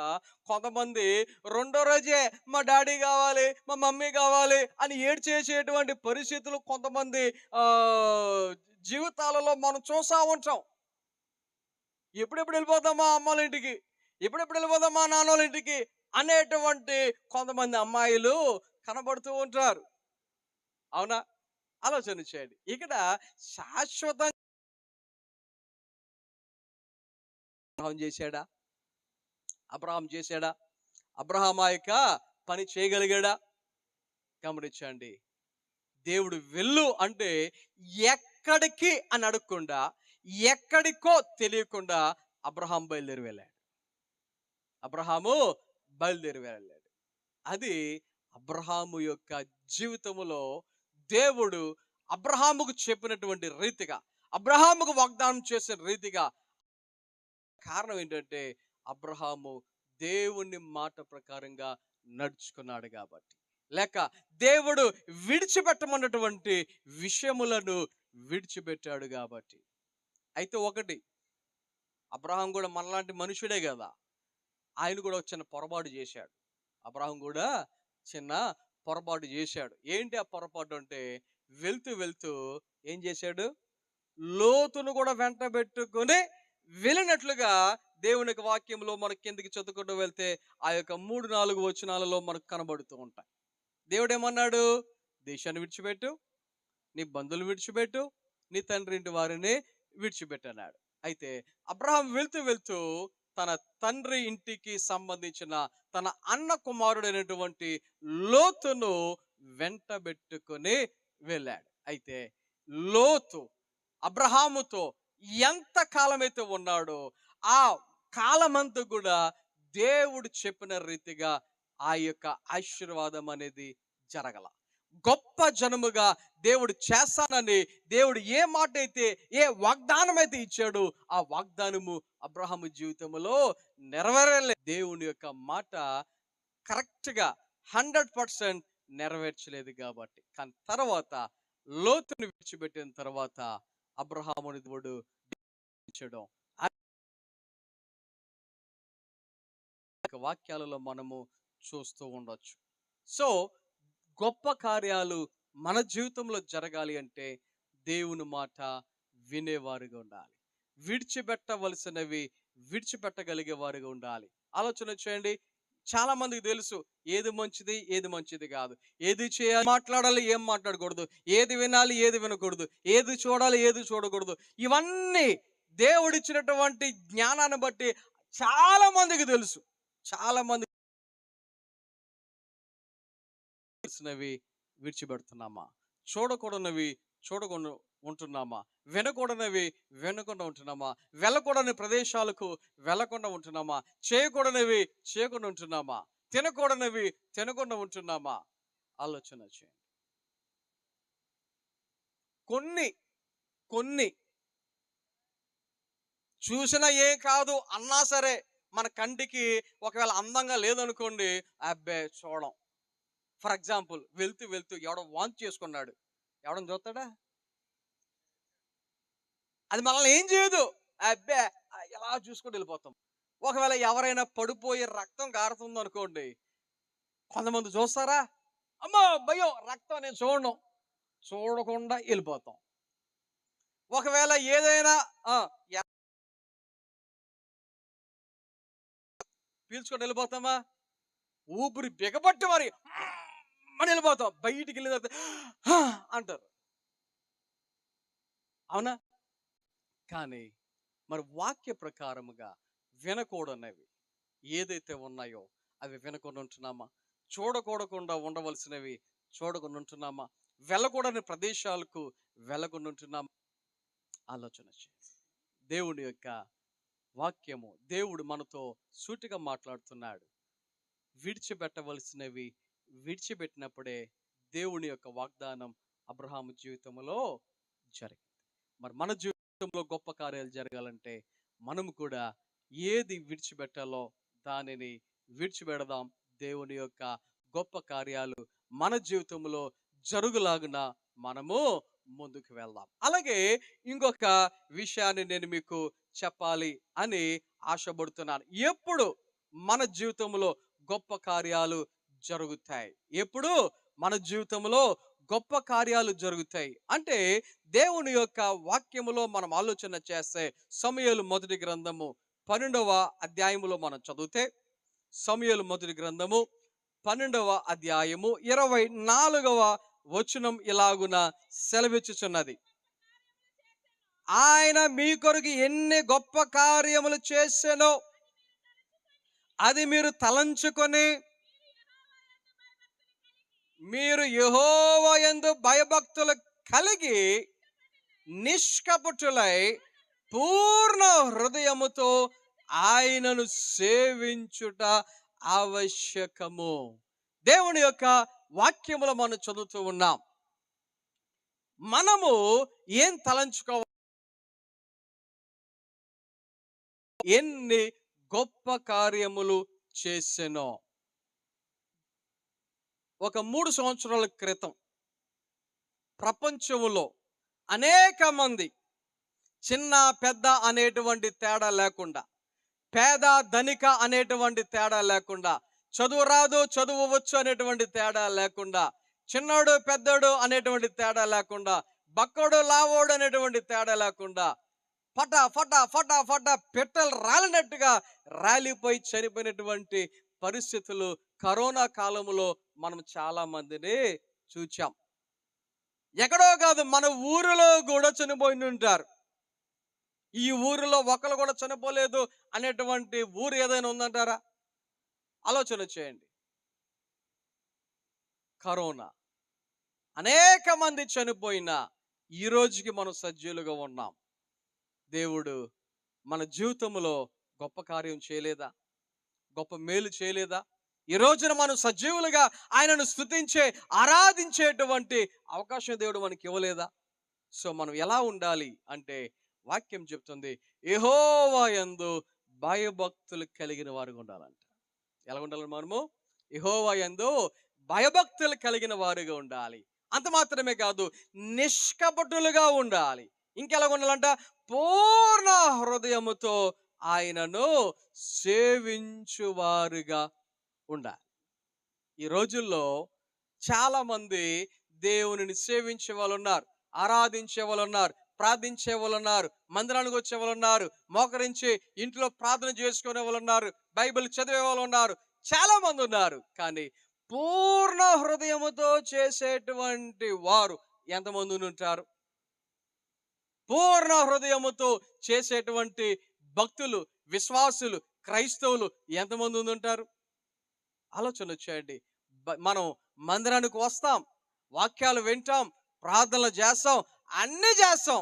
కొంతమంది రెండో రోజే మా డాడీ కావాలి, మా మమ్మీ కావాలి అని ఏడ్చేసేటువంటి పరిస్థితులు కొంతమంది ఆ జీవితాలలో మనం చూసా ఉంటాం. ఎప్పుడెప్పుడు వెళ్ళిపోతామా అమ్మోళ్ళ ఇంటికి, ఎప్పుడెప్పుడు వెళ్ళిపోతామా నాన్నోళ్ళ ఇంటికి అనేటువంటి కొంతమంది అమ్మాయిలు కనబడుతూ ఉంటారు. అవునా? ఆలోచన చేయండి. ఇక్కడ శాశ్వతంగా చేశాడా? అబ్రహాం చేశాడా? అబ్రహాం ఆ యొక్క పని చేయగలిగాడా? గమనించండి. దేవుడు వెళ్ళు అంటే ఎక్కడికి అని అడగకుండా, ఎక్కడికో తెలియకుండా అబ్రహాం బయలుదేరి వెళ్ళాడు. అబ్రహాము బయలుదేరి వెళ్ళాడు. అది అబ్రహాము యొక్క జీవితములో దేవుడు అబ్రహాముకు చెప్పినటువంటి రీతిగా, అబ్రహాముకు వాగ్దానం చేసిన రీతిగా. కారణం ఏంటంటే అబ్రహాము దేవుని మాట ప్రకారంగా నడుచుకున్నాడు కాబట్టి, లేక దేవుడు విడిచిపెట్టమన్నటువంటి విషయములను విడిచిపెట్టాడు కాబట్టి. అయితే ఒకటి, అబ్రహాం కూడా మనలాంటి మనుషుడే కదా, ఆయన కూడా ఒక చిన్న పొరపాటు చేశాడు. అబ్రహాం కూడా చిన్న పొరపాటు చేశాడు. ఏంటి ఆ పొరపాటు అంటే, వెళ్తూ వెళ్తూ ఏం చేశాడు? లోతును కూడా వెంట పెట్టుకొని వెళ్ళినట్లుగా దేవునికి వాక్యంలో మనకి కిందకి చదువుకుంటూ వెళ్తే ఆ యొక్క 3-4 వచనాలలో మనకు కనబడుతూ ఉంటాయి. దేవుడు ఏమన్నాడు? దేశాన్ని విడిచిపెట్టు, నీ బంధువులు విడిచిపెట్టు, నీ తండ్రి ఇంటి వారిని విడిచిపెట్టన్నాడు. అయితే అబ్రహాం వెళ్తూ వెళ్తూ తన తండ్రి ఇంటికి సంబంధించిన తన అన్న కుమారుడైనటువంటి లోతును వెంటబెట్టుకొని వెళ్ళాడు. అయితే లోతు అబ్రహాముతో ఎంత కాలమైతే ఉన్నాడో ఆ కాలమంతా కూడా దేవుడు చెప్పిన రీతిగా ఆ యొక్క ఆశీర్వాదం అనేది జరగల. గొప్ప జనముగా దేవుడు చేస్తానని దేవుడు ఏ మాట అయితే, ఏ వాగ్దానం అయితే ఇచ్చాడో ఆ వాగ్దానము అబ్రహాము జీవితంలో నెరవేరలేదు. దేవుని యొక్క మాట కరెక్ట్గా 100% నెరవేర్చలేదు కాబట్టి. కానీ తర్వాత లోతుని విడిచిపెట్టిన తర్వాత అబ్రహాముని దేవుడు ఇచ్చడం వాక్యాలలో మనము చూస్తూ ఉండొచ్చు. సో గొప్ప కార్యాలు మన జీవితంలో జరగాలి అంటే దేవుని మాట వినేవారుగా ఉండాలి. విడిచిపెట్టవలసినవి విడిచిపెట్టగలిగే వారుగా ఉండాలి. ఆలోచన చేయండి. చాలా మందికి తెలుసు ఏది మంచిది, ఏది మంచిది కాదు, ఏది చేయాలి, మాట్లాడాలి, ఏం మాట్లాడకూడదు, ఏది వినాలి, ఏది వినకూడదు, ఏది చూడాలి, ఏది చూడకూడదు. ఇవన్నీ దేవుడిచ్చినటువంటి జ్ఞానాన్ని బట్టి చాలా మందికి తెలుసు. చాలా మంది తెలిసినవి విడిచిపెడుతున్నామా? చూడకూడనివి చూడకుండా ఉంటున్నామా? వినకూడనివి వినకుండా ఉంటున్నామా? వెళ్ళకూడని ప్రదేశాలకు వెళ్ళకుండా ఉంటున్నామా? చేయకూడనివి చేయకుండా ఉంటున్నామా? తినకూడనివి తినకుండా ఉంటున్నామా? ఆలోచన చేయండి. కొన్ని కొన్ని చూసినా ఏం కాదు అన్నా సరే, మన కంటికి ఒకవేళ అందంగా లేదనుకోండి, అబ్బే చూడం. ఫర్ ఎగ్జాంపుల్, వెళ్తూ వెళ్తూ ఎవడో వాంతి చేసుకున్నాడు, ఎవడని చూస్తాడా? అది మనల్ని ఏం చేయదు, అబ్బే ఎలా చూసుకొని వెళ్ళిపోతాం. ఒకవేళ ఎవరైనా పడిపోయి రక్తం కారుతుంది అనుకోండి, కొంతమంది చూస్తారా? అమ్మో భయం, రక్తం నేను చూడను, చూడకుండా వెళ్ళిపోతాం. ఒకవేళ ఏదైనా పీల్చుకొని వెళ్ళిపోతామా? ఊపిరి బిగపట్టి మరి అని వెళ్ళిపోతాం. బయటికి వెళ్ళిన తర్వాత "హా" అంటారు. అవునా? కానీ మరి వాక్య ప్రకారముగా వినకూడనివి ఏదైతే ఉన్నాయో అవి వినకుండా ఉంటున్నామా? చూడకూడకుండా ఉండవలసినవి చూడకుండా ఉంటున్నామా? వెళ్ళకూడని ప్రదేశాలకు వెళ్ళకుండా ఉంటున్నామా? ఆలోచన చేయండి. దేవుని యొక్క వాక్యము, దేవుడు మనతో సూటిగా మాట్లాడుతున్నాడు. విడిచిపెట్టవలసినవి విడిచిపెట్టినప్పుడే దేవుని యొక్క వాగ్దానం అబ్రహాము జీవితంలో జరిగింది. మరి మన జీవితంలో గొప్ప కార్యాలు జరగాలంటే మనము కూడా ఏది విడిచిపెట్టాలో దానిని విడిచిపెడదాం. దేవుని యొక్క గొప్ప కార్యాలు మన జీవితంలో జరుగులాగున మనము ముందుకు వెళ్దాం. అలాగే ఇంకొక విషయాన్ని నేను మీకు చెప్పాలి అని ఆశపడుతున్నాను. ఎప్పుడు మన జీవితంలో గొప్ప కార్యాలు జరుగుతాయి? ఎప్పుడు మన జీవితంలో గొప్ప కార్యాలు జరుగుతాయి అంటే దేవుని యొక్క వాక్యములో మనం ఆలోచన చేస్తే సమూయేలు మొదటి గ్రంథము 12వ అధ్యాయములో మనం చదివితే సమూయేలు మొదటి గ్రంథము 12వ అధ్యాయము 24వ వచనం ఇలాగున సెలవిచ్చుచున్నది. ఆయన మీ కొరకు ఎన్ని గొప్ప కార్యములు చేసెనో అది మీరు తలంచుకొని మీరు యెహోవా యందు భయభక్తులు కలిగి నిష్కపటులై పూర్ణ హృదయముతో ఆయనను సేవించుట ఆవశ్యకము. దేవుని యొక్క వాక్యములో మనం చదువుతూ ఉన్నాం. మనము ఏం తలంచుకోవాలి? ఎన్ని గొప్ప కార్యములు చేసెనో. ఒక 3 సంవత్సరాల క్రితం ప్రపంచములో అనేక మంది చిన్న పెద్ద అనేటువంటి తేడా లేకుండా, పేద ధనిక అనేటువంటి తేడా లేకుండా, చదువు రాదు చదువు వచ్చు అనేటువంటి తేడా లేకుండా, చిన్నోడు పెద్దోడు అనేటువంటి తేడా లేకుండా, బక్కోడు లావోడు అనేటువంటి తేడా లేకుండా ఫటా ఫటా ఫటా ఫటా పెట్టలు రాలినట్టుగా రాలిపోయి చనిపోయినటువంటి పరిస్థితులు కరోనా కాలంలో మనం చాలా మందిని చూచాం. ఎక్కడో కాదు, మన ఊరిలో కూడా చనిపోయి ఉంటారు. ఈ ఊరిలో ఒకరు కూడా చనిపోలేదు అనేటువంటి ఊరు ఏదైనా ఉందంటారా? ఆలోచన చేయండి. కరోనా అనేక మంది చనిపోయినా ఈ రోజుకి మనం సజీవులుగా ఉన్నాం. దేవుడు మన జీవితంలో గొప్ప కార్యం చేయలేదా? గొప్ప మేలు చేయలేదా? ఈ రోజున మనం సజీవులుగా ఆయనను స్తుతించే ఆరాధించేటువంటి అవకాశం దేవుడు మనకి ఇవ్వలేదా? సో మనం ఎలా ఉండాలి అంటే వాక్యం చెప్తుంది, యెహోవా యందు భయభక్తులు కలిగిన వారుగా ఉండాలంట. ఎలా ఉండాలి మనము? యెహోవా యందు భయభక్తులు కలిగిన వారుగా ఉండాలి. అంత మాత్రమే కాదు, నిష్కపటులుగా ఉండాలి. ఇంకెలా ఉండాలంట? పూర్ణ హృదయముతో ఆయనను సేవించువారుగా ఉండాలి. ఈ రోజుల్లో చాలా మంది దేవునిని సేవించే వాళ్ళు ఉన్నారు, ఆరాధించే వాళ్ళు ఉన్నారు, ప్రార్థించే వాళ్ళు ఉన్నారు, మందిరానికి వచ్చే వాళ్ళు ఉన్నారు, మోకరించి ఇంట్లో ప్రార్థన చేసుకునే వాళ్ళు ఉన్నారు, బైబిల్ చదివే వాళ్ళు ఉన్నారు, చాలా మంది ఉన్నారు. కానీ పూర్ణ హృదయముతో చేసేటువంటి వారు ఎంతమంది ఉంటారు? పూర్ణ హృదయముతో చేసేటువంటి భక్తులు, విశ్వాసులు, క్రైస్తవులు ఎంతమంది ఉంటారు? ఆలోచన చేయండి. మనం మందిరానికి వస్తాం, వాక్యాలు వింటాం, ప్రార్థనలు చేస్తాం, అన్ని చేస్తాం,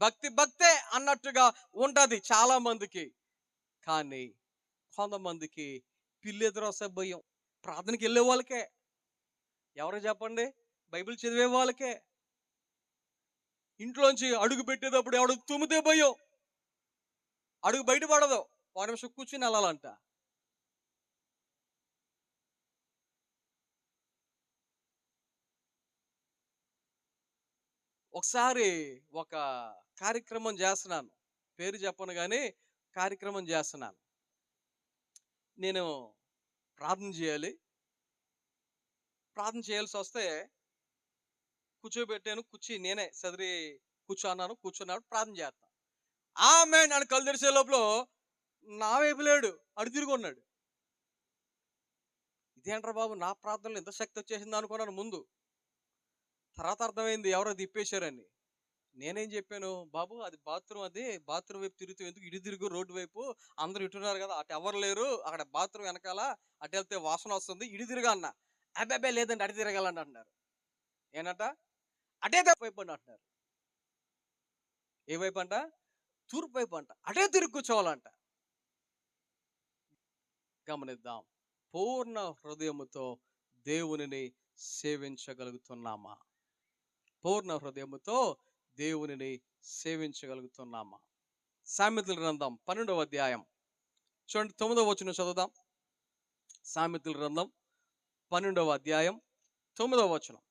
భక్తి భక్తే అన్నట్టుగా ఉంటది చాలా మందికి. కానీ కొంతమందికి పిల్లి ఎదురొస్తే భయం. ప్రార్థనకి వెళ్ళే వాళ్ళకే. ఎవరు చెప్పండి? బైబిల్ చదివే వాళ్ళకే. ఇంట్లోంచి అడుగు పెట్టేటప్పుడు ఎవడు తుమ్మితే భయం. అడుగు బయటపడదు, 1 నిమిషం కూర్చుని వెళ్ళాలంట. ఒకసారి ఒక కార్యక్రమం చేస్తున్నాను, పేరు చెప్పను కానీ కార్యక్రమం చేస్తున్నాను. నేను ప్రార్థన చేయాలి. ప్రార్థన చేయాల్సి వస్తే కూర్చోబెట్టాను, నేనే సదిరి కూర్చున్నాను. ప్రార్థన చేస్తాను. ఆమేన్ అని కళ్ళు తెరిచే లోపల నా వైపు లేడు, అడు తిరిగి ఉన్నాడు. ఇదేంట్రా బాబు, నా ప్రార్థనలో ఇంత శక్తి వచ్చేసింది అనుకున్నాను ముందు. తర్వాత అర్థమైంది ఎవరో తిప్పేశారని. నేనేం చెప్పాను, బాబు అది బాత్రూమ్, అది బాత్రూమ్ వైపు తిరుగుతూ ఎందుకు ఇటు తిరుగు, రోడ్డు వైపు అందరూ ఇటున్నారు కదా, అటు ఎవరు లేరు, అక్కడ బాత్రూమ్ వెనకాల అటు వెళ్తే వాసన వస్తుంది, ఇటు తిరుగు అన్న. అబ్బాయి లేదండి అటు తిరగాలండి అంటున్నారు. ఏనంట, అటే వైపు అండి అంటున్నారు. ఏ వైపు అంట? తూర్పు వైపు అంట. అటే తిరిగి కూర్చోవాలంట. గమనిద్దాం, పూర్ణ హృదయముతో దేవునిని సేవించగలుగుతున్నామా? పూర్ణ హృదయముతో దేవునిని సేవించగలుగుతున్నామా? సామెతల గ్రంథం 12వ అధ్యాయం చూడండి, 9వ వచనం చదువుదాం. సామెతల గ్రంథం 12వ అధ్యాయం 9వ వచనం.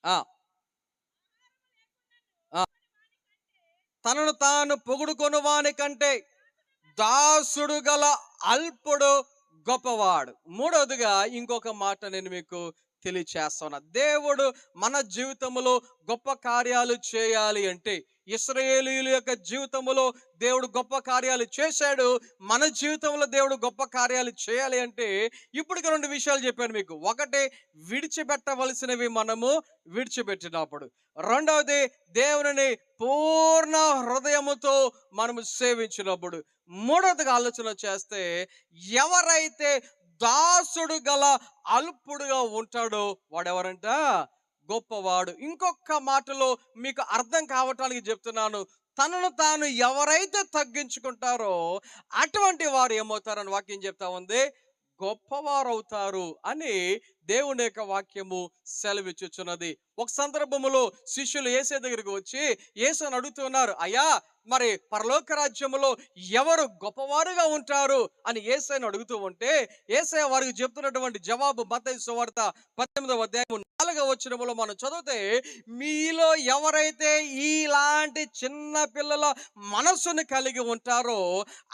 ఆ ఆ, తనను తాను పొగుడుకొను వాని కంటే దాసుడు గల అల్పుడు గొప్పవాడు. మూడవదిగా ఇంకొక మాట నేను మీకు తెలియచేస్తున్నా. దేవుడు మన జీవితంలో గొప్ప కార్యాలు చేయాలి అంటే, ఇశ్రాయేలీయుల యొక్క జీవితంలో దేవుడు గొప్ప కార్యాలు చేశాడు. మన జీవితంలో దేవుడు గొప్ప కార్యాలు చేయాలి అంటే ఇప్పటికి రెండు విషయాలు చెప్పాను మీకు. ఒకటి, విడిచిపెట్టవలసినవి మనము విడిచిపెట్టినప్పుడు. రెండవది, దేవుని పూర్ణ హృదయముతో మనము సేవించినప్పుడు. మూడవదిగా ఆలోచన చేస్తే, ఎవరైతే దాసుడు గల అల్పుడుగా ఉంటాడో వాడెవరంట? గొప్పవాడు. ఇంకొక మాటలో మీకు అర్థం కావటానికి చెప్తున్నాను, తనను తాను ఎవరైతే తగ్గించుకుంటారో అటువంటి వారు ఏమవుతారని వాక్యం చెప్తా ఉంది, గొప్పవారు అవుతారు అని దేవుని యొక్క వాక్యము సెలవిచ్చుచున్నది. ఒక సందర్భములో శిష్యులు యేసు దగ్గరికి వచ్చి యేసుని అడుగుతున్నారు, అయ్యా మరి పరలోక రాజ్యములో ఎవరు గొప్పవారుగా ఉంటారు అని యేసయ్యను అడుగుతూ ఉంటే, యేసయ్య వారికి చెప్తున్నటువంటి జవాబు మత్తయి సువార్త 18వ అధ్యాయం 4వ వచనములో మనం చదివితే, మీలో ఎవరైతే ఇలాంటి చిన్న పిల్లల మనస్సును కలిగి ఉంటారో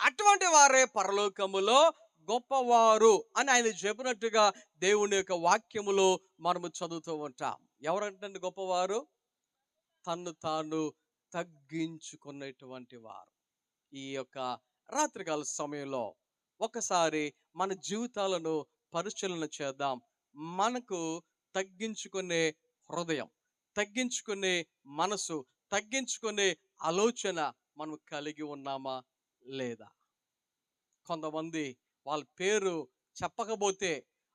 అటువంటి వారే పరలోకములో గొప్పవారు అని ఆయన చెప్పినట్టుగా దేవుని యొక్క వాక్యములో మనము చదువుతూ ఉంటాం. ఎవరంటే గొప్పవారు? తన్ను తాను తగ్గించుకున్నటువంటి వారు. ఈ యొక్క రాత్రికాల సమయంలో ఒకసారి మన జీవితాలను పరిశీలన చేద్దాం. మనకు తగ్గించుకునే హృదయం, తగ్గించుకునే మనసు, తగ్గించుకునే ఆలోచన మనం కలిగి ఉన్నామా లేదా? కొంతమంది వాళ్ళ పేరు చెప్పకపోతే,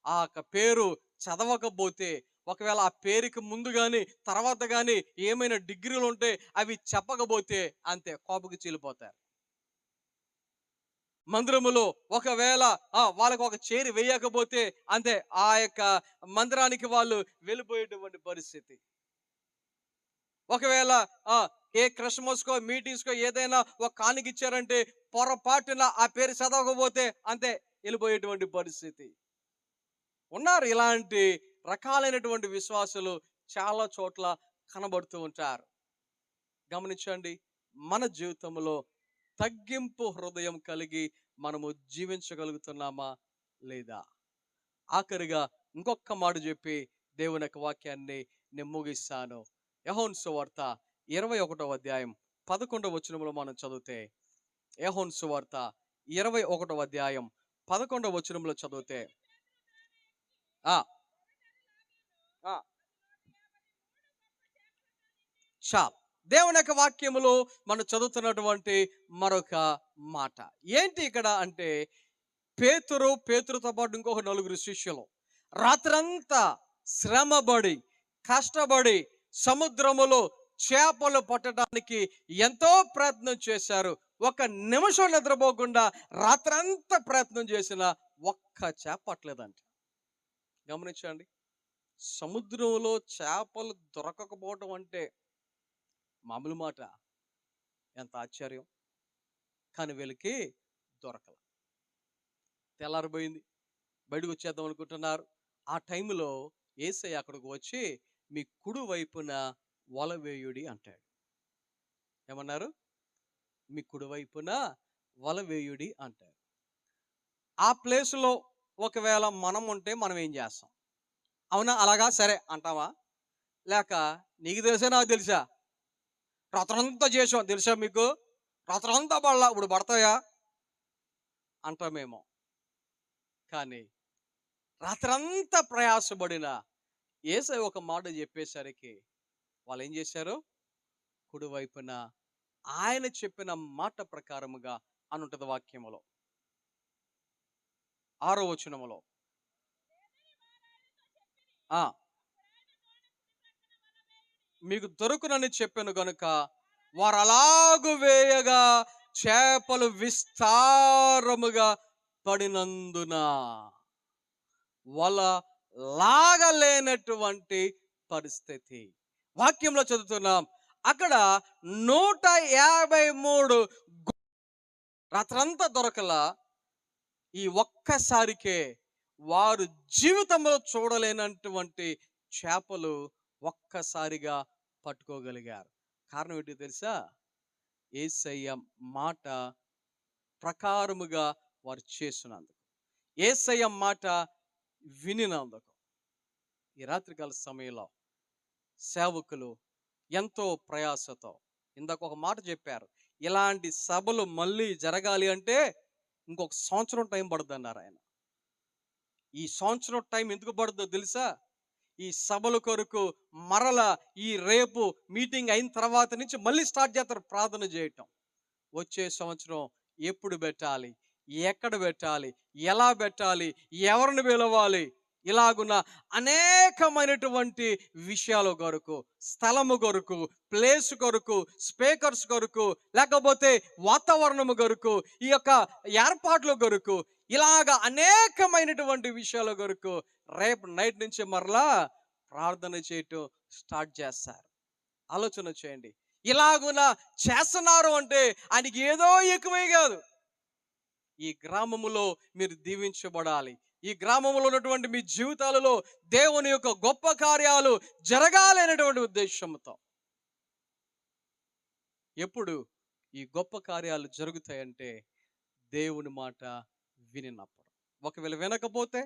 ఆ యొక్క పేరు చదవకపోతే, ఒకవేళ ఆ పేరుకి ముందు కానీ తర్వాత కానీ ఏమైనా డిగ్రీలు ఉంటే అవి చెప్పకపోతే అంతే, కోపకి చీలిపోతారు. మందిరములో ఒకవేళ వాళ్ళకు ఒక చేరి వేయకపోతే అంతే, ఆ యొక్క మందిరానికి వాళ్ళు వెళ్ళిపోయేటువంటి పరిస్థితి. ఒకవేళ ఏ క్రిస్మస్కో మీటింగ్స్కో ఏదైనా ఒక కానుక ఇచ్చారంటే పొరపాటున ఆ పేరు చదవకపోతే అంతే, వెళ్ళిపోయేటువంటి పరిస్థితి. ఉన్నారు ఇలాంటి రకాలైనటువంటి విశ్వాసులు చాలా చోట్ల కనబడుతూ ఉంటారు. గమనించండి, మన జీవితంలో తగ్గింపు హృదయం కలిగి మనము జీవించగలుగుతున్నామా లేదా? ఆఖరిగా ఇంకొక మాట చెప్పి దేవుని యొక్క వాక్యాన్ని నేను ముగిస్తాను. యోహాను సువార్త 21వ అధ్యాయం 11వ వచనంలో మనం చదివితే, యోహాను సువార్త 21వ అధ్యాయం 11వ వచనంలో చదివితే, ఆ ఆ చాలు. దేవుని యొక్క వాక్యములో మనం చదువుతున్నటువంటి మరొక మాట ఏంటి ఇక్కడ అంటే, పేతురుతో పాటు ఇంకొక నలుగురు శిష్యులు రాత్రంతా శ్రమపడి కష్టపడి సముద్రములో చేపలు పట్టడానికి ఎంతో ప్రయత్నం చేశారు. ఒక నిమిషం నిద్రపోకుండా రాత్రంతా ప్రయత్నం చేసిన ఒక్క చేప పట్టలేదంట. గమనించండి, సముద్రంలో చేపలు దొరకకపోవడం అంటే మామూలు మాట, ఎంత ఆశ్చర్యం. కానీ వీళ్ళకి దొరకల. తెల్లారిపోయింది, బయటకు వచ్చేద్దాం అనుకుంటున్నారు. ఆ టైంలో యేసయ్య అక్కడికి వచ్చి, మీ కుడి వైపున వల వేయుడి అంటాడు. ఏమన్నారు? మీ కుడి వైపున వల వేయుడి అంటాడు. ఆ ప్లేస్లో ఒకవేళ మనం ఉంటే మనం ఏం చేస్తాం? అవునా, అలాగా సరే అంటావా? లేక నీకు తెలుసా నాకు తెలుసా, రాత్రంతా చేసాం తెలుసా మీకు, రాత్రంతా పడలా ఇప్పుడు పడతాయా అంటామేమో. కానీ రాత్రంతా ప్రయాసపడిన యేసయ్య ఒక మాట చెప్పేసరికి వాళ్ళు ఏం చేశారు? కుడివైపున ఆయన చెప్పిన మాట ప్రకారముగా అని ఉంటది వాక్యములో 6వ వచనములో. ఆ మీకు దొరుకునని చెప్పాను గనుక వారు అలాగు వేయగా చేపలు విస్తారముగా పడినందున వల లాగలేనటువంటి పరిస్థితి. వాక్యంలో చదువుతున్నాం, అక్కడ 153 రాత్రంతా దొరకలా. ఈ ఒక్కసారికే వారు జీవితంలో చూడలేనటువంటి చేపలు ఒక్కసారిగా పట్టుకోగలిగారు. కారణం ఏంటో తెలుసా? యేసయ్య మాట ప్రకారముగా వారు చేసినందుకు, యేసయ్య మాట వినినందుకు. ఈ రాత్రికాల సమయంలో సేవకులు ఎంతో ప్రయాసతో, ఇందాక ఒక మాట చెప్పారు, ఇలాంటి సభలు మళ్ళీ జరగాలి అంటే ఇంకొక సంవత్సరం టైం పడుతుంది అన్నారు ఆయన. ఈ సంవత్సరం టైం ఎందుకు పడుతుందో తెలుసా? ఈ సభల కొరకు మరలా ఈ రేపు మీటింగ్ అయిన తర్వాత నుంచి మళ్ళీ స్టార్ట్ చేస్తారు ప్రార్థన చేయటం. వచ్చే సంవత్సరం ఎప్పుడు పెట్టాలి, ఎక్కడ పెట్టాలి, ఎలా పెట్టాలి, ఎవరిని పిలవాలి, ఇలాగున్న అనేకమైనటువంటి విషయాల కొరకు, స్థలము కొరకు, ప్లేస్ కొరకు, స్పీకర్స్ కొరకు, లేకపోతే వాతావరణము కొరకు, ఈ యొక్క ఏర్పాట్ల కొరకు, ఇలాగ అనేకమైనటువంటి విషయాల కొరకు రేపు నైట్ నుంచి మరలా ప్రార్థన చేయటం స్టార్ట్ చేస్తారు. ఆలోచన చేయండి, ఇలాగున చేస్తున్నారు అంటే ఆయనకి ఏదో ఎక్కువే కాదు. ఈ గ్రామములో మీరు దీవించబడాలి, ఈ గ్రామంలో ఉన్నటువంటి మీ జీవితాలలో దేవుని యొక్క గొప్ప కార్యాలు జరగాలి అనేటువంటి ఉద్దేశంతో. ఎప్పుడు ఈ గొప్ప కార్యాలు జరుగుతాయంటే దేవుని మాట వినినప్పుడు. ఒకవేళ వినకపోతే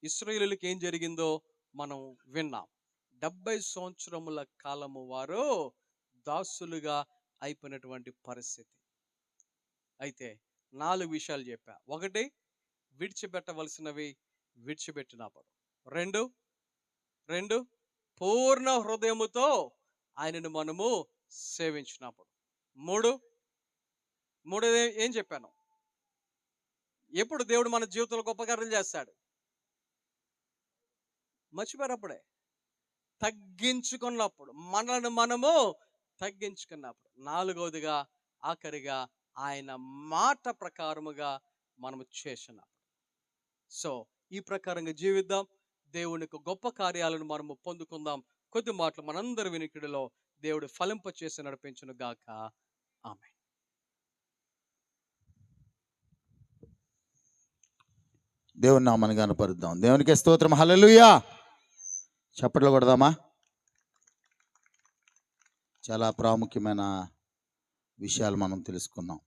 ఇశ్రాయేలుకి ఏం జరిగిందో మనం విన్నాం. 70 సంవత్సరముల కాలము వారు దాసులుగా అయిపోయినటువంటి పరిస్థితి. అయితే 4 విషయాలు చెప్పా. 1, విడిచిపెట్టవలసినవి విడిచిపెట్టినప్పుడు. 2 పూర్ణ హృదయముతో ఆయనను మనము సేవించినప్పుడు. 3 ఏం చెప్పాను? ఎప్పుడు దేవుడు మన జీవితంలో గొప్ప కార్యాలు చేస్తాడు? మర్చిపోయినప్పుడే, తగ్గించుకున్నప్పుడు, మనల్ని మనము తగ్గించుకున్నప్పుడు. 4వదిగా ఆఖరిగా ఆయన మాట ప్రకారముగా మనము చేసినప్పుడు. సో ఈ ప్రకారంగా జీవిద్దాం, దేవునికి గొప్ప కార్యాలను మనము పొందుకుందాం. కొద్ది మాటలు మనందరి వినికిడిలో దేవుడు ఫలింప చేసి నడిపించును గాక. ఆమేన్. దేవుని నామాన్ని గనపరుద్దాం. దేవునికి స్తోత్రం. హల్లెలూయా. చప్పట్లు కొడదామా? చాలా ప్రాముఖ్యమైన విషయాలు మనం తెలుసుకున్నాం.